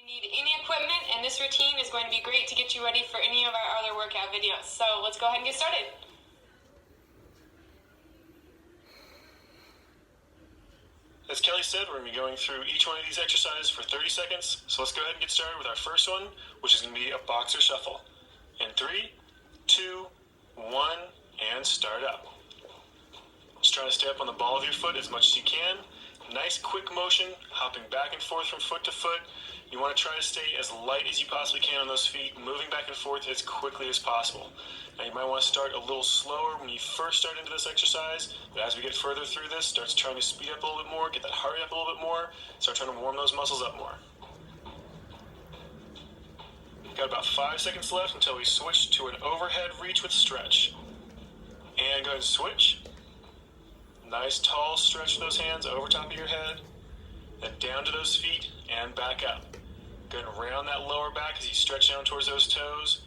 Need any equipment, and this routine is going to be great to get you ready for any of our other workout videos. So let's go ahead and get started. As Kelly said, we're going to be going through each one of these exercises for 30 seconds. So let's go ahead and get started with our first one, which is going to be a boxer shuffle. In 3, 2, 1, and start up. Just try to stay up on the ball of your foot as much as you can. Nice quick motion, hopping back and forth from foot to foot. You want to try to stay as light as you possibly can on those feet, moving back and forth as quickly as possible. Now you might want to start a little slower when you first start into this exercise, but as we get further through this, start trying to speed up a little bit more, get that heart rate up a little bit more, start trying to warm those muscles up more. Got about 5 seconds left until we switch to an overhead reach with stretch. And go ahead and switch. Nice tall stretch with those hands over top of your head, then down to those feet and back up. Go ahead and round that lower back as you stretch down towards those toes,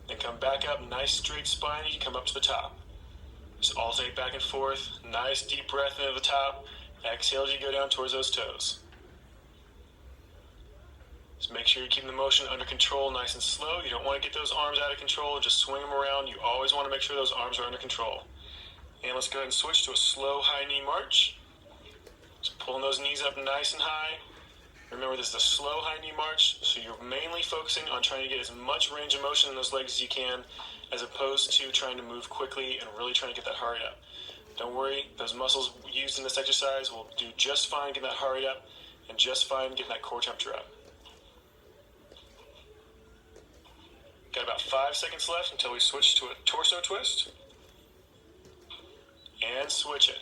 then come back up, nice straight spine as you come up to the top. Just alternate back and forth, nice deep breath into the top, exhale as you go down towards those toes. Just make sure you're keeping the motion under control, nice and slow. You don't want to get those arms out of control and just swing them around. You always want to make sure those arms are under control. And let's go ahead and switch to a slow high knee march. Just pulling those knees up nice and high. Remember, this is a slow high knee march, so you're mainly focusing on trying to get as much range of motion in those legs as you can, as opposed to trying to move quickly and really trying to get that heart rate up. Don't worry, those muscles used in this exercise will do just fine getting that heart rate up and just fine getting that core temperature up. Got about 5 seconds left until we switch to a torso twist. And switch it.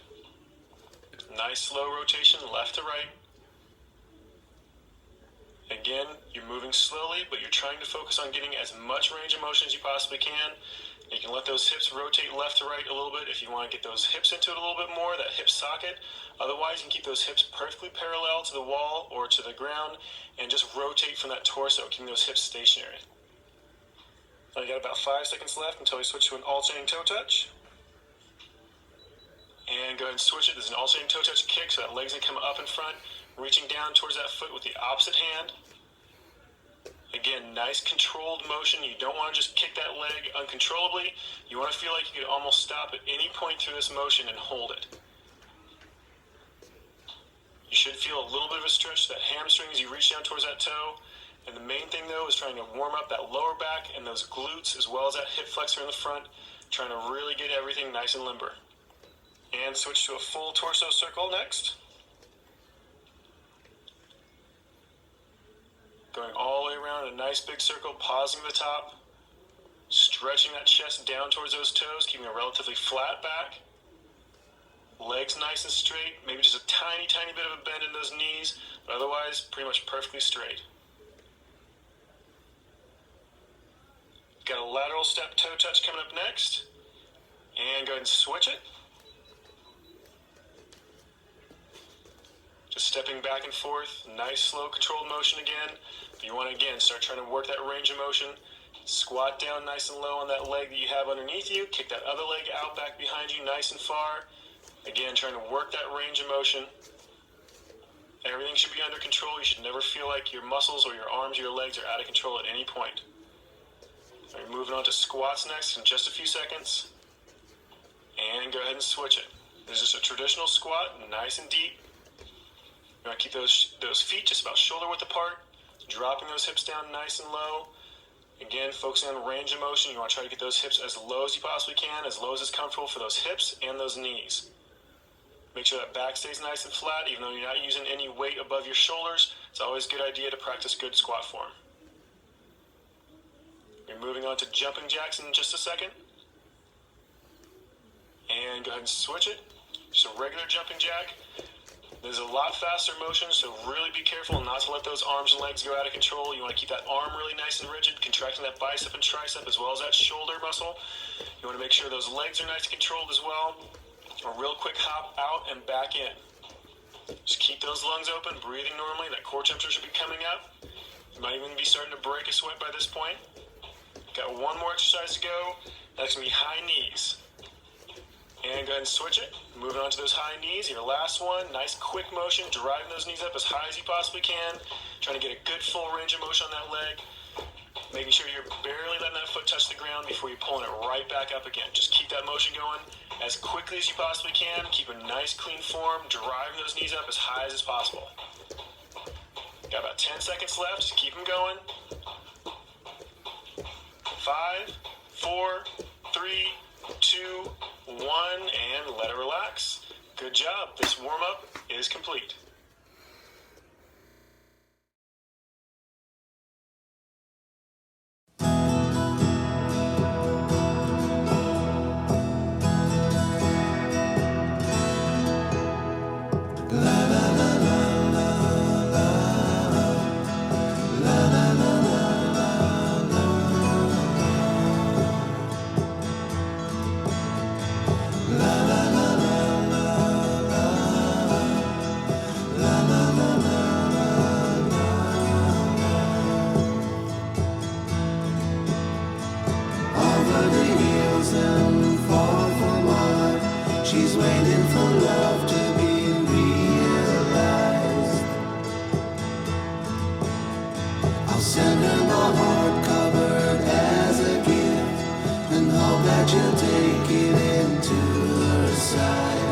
Nice slow rotation left to right. Again, you're moving slowly, but you're trying to focus on getting as much range of motion as you possibly can. You can let those hips rotate left to right a little bit if you want to get those hips into it a little bit more, that hip socket. Otherwise, you can keep those hips perfectly parallel to the wall or to the ground and just rotate from that torso, keeping those hips stationary. Now you got about 5 seconds left until we switch to an alternating toe touch. And go ahead and switch it. There's an alternating toe touch kick, so that leg's going to come up in front, reaching down towards that foot with the opposite hand. Again, nice controlled motion. You don't want to just kick that leg uncontrollably. You want to feel like you could almost stop at any point through this motion and hold it. You should feel a little bit of a stretch to that hamstring as you reach down towards that toe. And the main thing, though, is trying to warm up that lower back and those glutes as well as that hip flexor in the front, trying to really get everything nice and limber. And switch to a full torso circle next. Going all the way around in a nice big circle, pausing at the top. Stretching that chest down towards those toes, keeping a relatively flat back. Legs nice and straight, maybe just a tiny, tiny bit of a bend in those knees, but otherwise pretty much perfectly straight. Got a lateral step toe touch coming up next. And go ahead and switch it. Just stepping back and forth, nice slow controlled motion again. You want to again start trying to work that range of motion. Squat down nice and low on that leg that you have underneath you. Kick that other leg out back behind you nice and far. Again, trying to work that range of motion. Everything should be under control. You should never feel like your muscles or your arms or your legs are out of control at any point. All right, moving on to squats next in just a few seconds. And go ahead and switch it. This is just a traditional squat, nice and deep. You want to keep those feet just about shoulder width apart, dropping those hips down nice and low. Again, focusing on range of motion. You want to try to get those hips as low as you possibly can, as low as is comfortable for those hips and those knees. Make sure that back stays nice and flat, even though you're not using any weight above your shoulders. It's always a good idea to practice good squat form. We're moving on to jumping jacks in just a second. And go ahead and switch it. Just a regular jumping jack. There's a lot faster motion, so really be careful not to let those arms and legs go out of control. You want to keep that arm really nice and rigid, contracting that bicep and tricep as well as that shoulder muscle. You want to make sure those legs are nice and controlled as well. A real quick hop out and back in. Just keep those lungs open, breathing normally. That core temperature should be coming up. You might even be starting to break a sweat by this point. Got one more exercise to go. That's going to be high knees. And go ahead and switch it. Moving on to those high knees. Your last one. Nice quick motion, driving those knees up as high as you possibly can. Trying to get a good full range of motion on that leg. Making sure you're barely letting that foot touch the ground before you're pulling it right back up again. Just keep that motion going as quickly as you possibly can. Keep a nice clean form, driving those knees up as high as possible. Got about 10 seconds left. Just keep them going. 5, 4, 3, 2, 1, and let it relax. Good job. This warm-up is complete. She's waiting for love to be realized. I'll send her my heart covered as a gift and hope that she'll take it into her side.